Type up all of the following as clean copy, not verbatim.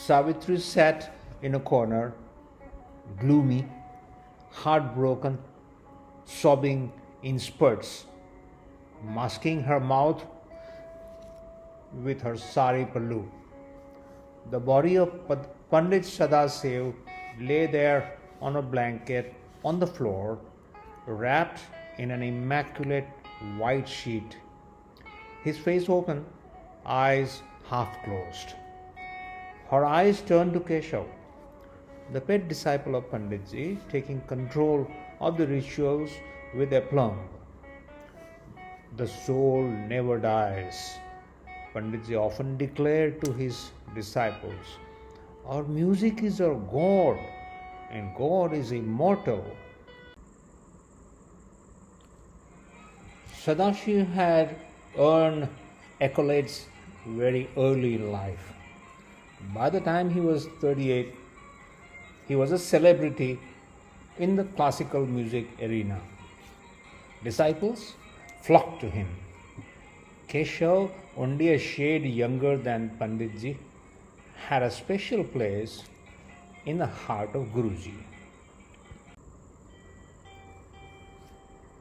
Savitri sat in a corner, gloomy, heartbroken, sobbing in spurts, masking her mouth with her sari pallu. The body of Pandit Sadasev lay there on a blanket on the floor, wrapped in an immaculate white sheet, his face open, eyes half closed. Her eyes turned to Keshav, the pet disciple of Panditji, taking control of the rituals with aplomb. The soul never dies. Panditji often declared to his disciples, our music is our God, and God is immortal. Sadashiv had earned accolades very early in life. By the time he was 38, he was a celebrity in the classical music arena. Disciples flocked to him. Keshav, only a shade younger than Panditji, had a special place in the heart of Guruji.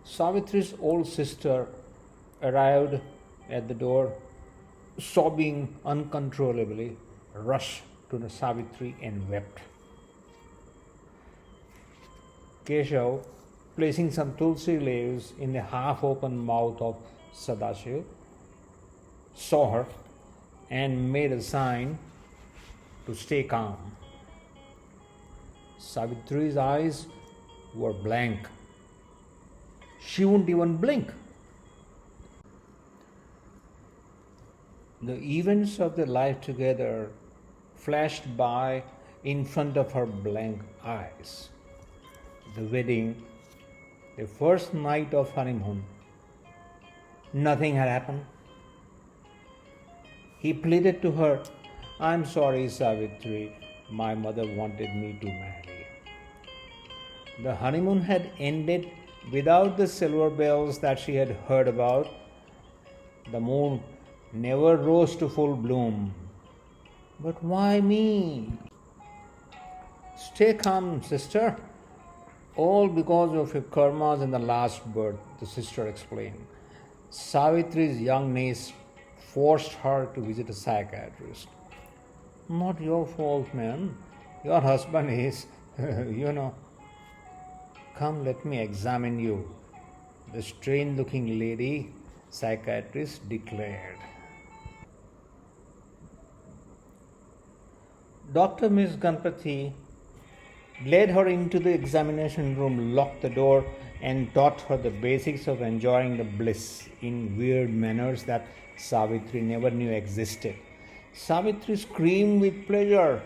Savitri's old sister arrived at the door, sobbing uncontrollably, rushed to the Savitri and wept. Keshav, placing some tulsi leaves in the half-open mouth of Sadashiv, saw her and made a sign to stay calm. Savitri's eyes were blank. She wouldn't even blink. The events of their life together flashed by in front of her blank eyes. The wedding, the first night of honeymoon. Nothing had happened. He pleaded to her, I'm sorry, Savitri, my mother wanted me to marry. The honeymoon had ended without the silver bells that she had heard about. The moon never rose to full bloom. But why me? Stay calm, sister. All because of your karmas in the last birth, the sister explained. Savitri's young niece forced her to visit a psychiatrist. Not your fault, ma'am. Your husband is, Come, let me examine you, the strange-looking lady psychiatrist declared. Dr. Miss Ganpati led her into the examination room, locked the door, and taught her the basics of enjoying the bliss in weird manners that Savitri never knew existed. Savitri screamed with pleasure.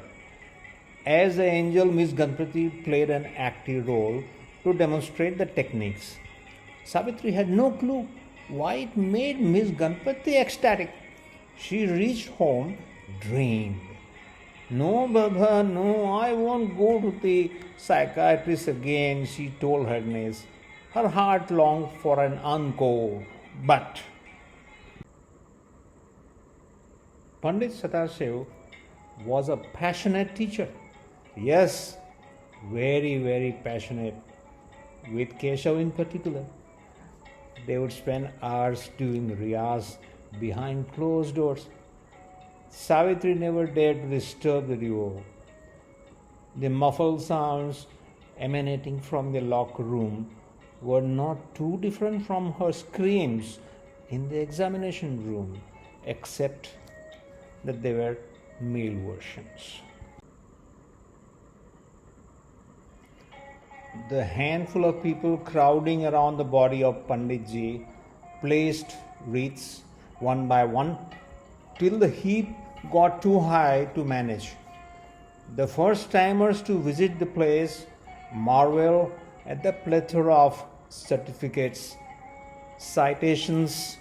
As the angel, Miss Ganpati played an active role to demonstrate the techniques. Savitri had no clue why it made Miss Ganpati ecstatic. She reached home drained. No, Baba, no, I won't go to the psychiatrist again, she told her niece. Her heart longed for an encore. But Pandit Sadashiv was a passionate teacher. Yes, very, very passionate, with Keshav in particular. They would spend hours doing riyaz behind closed doors. Savitri never dared to disturb the duo. The muffled sounds emanating from the locked room were not too different from her screams in the examination room, except that they were male versions. The handful of people crowding around the body of Panditji placed wreaths one by one till the heap got too high to manage. The first timers to visit the place marvel at the plethora of certificates, citations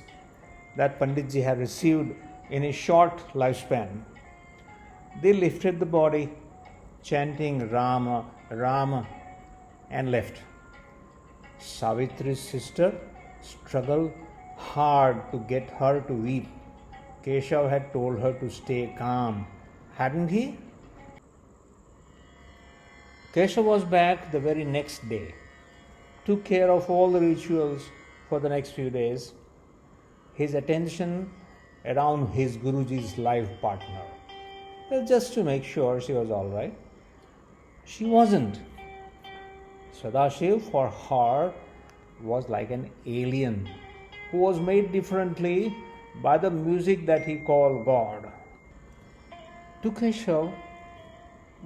that Panditji had received in his short lifespan. They lifted the body, chanting Rama, Rama, and left. Savitri's sister struggled hard to get her to weep. Keshav had told her to stay calm, hadn't he? Keshav was back the very next day, took care of all the rituals for the next few days, his attention around his Guruji's life partner, just to make sure she was all right. She wasn't. Sadashiv, for her, was like an alien who was made differently by the music that he called God. To Keshav,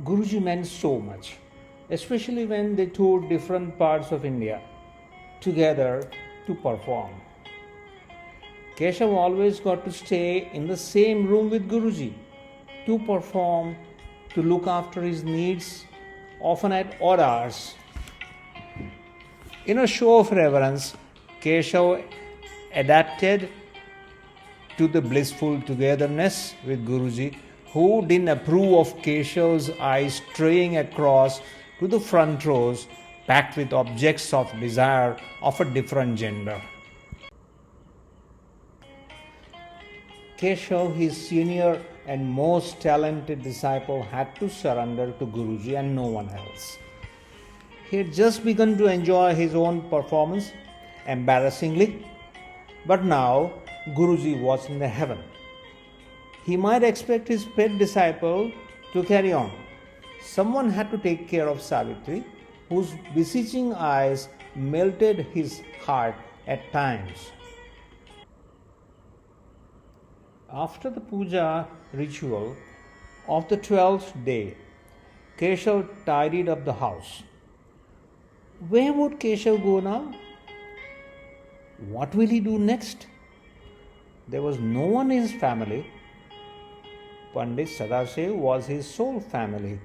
Guruji meant so much, especially when they toured different parts of India together to perform. Keshav always got to stay in the same room with Guruji to perform, to look after his needs, often at odd hours. In a show of reverence, Keshav adapted to the blissful togetherness with Guruji, who didn't approve of Keshav's eyes straying across to the front rows packed with objects of desire of a different gender. Keshav, his senior and most talented disciple, had to surrender to Guruji and no one else. He had just begun to enjoy his own performance, embarrassingly, but now Guruji was in the heaven. He might expect his pet disciple to carry on. Someone had to take care of Savitri, whose beseeching eyes melted his heart at times. After the puja ritual of the 12th day, Keshav tidied up the house. Where would Keshav go now? What will he do next? There was no one in his family. Pandit Sadashiv was his sole family.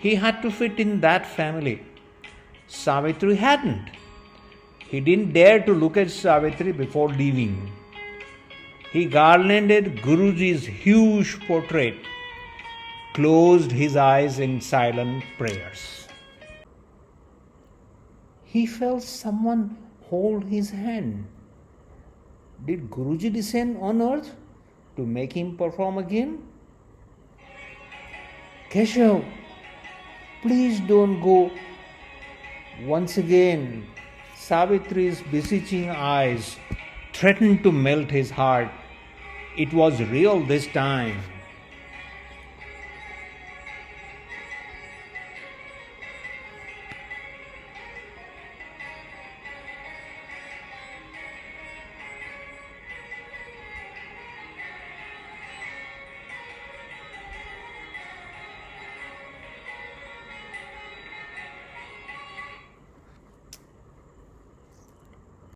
He had to fit in that family. Savitri hadn't. He didn't dare to look at Savitri before leaving. He garlanded Guruji's huge portrait, closed his eyes in silent prayers. He felt someone hold his hand. Did Guruji descend on earth to make him perform again? Keshav, please don't go. Once again, Savitri's beseeching eyes threatened to melt his heart. It was real this time.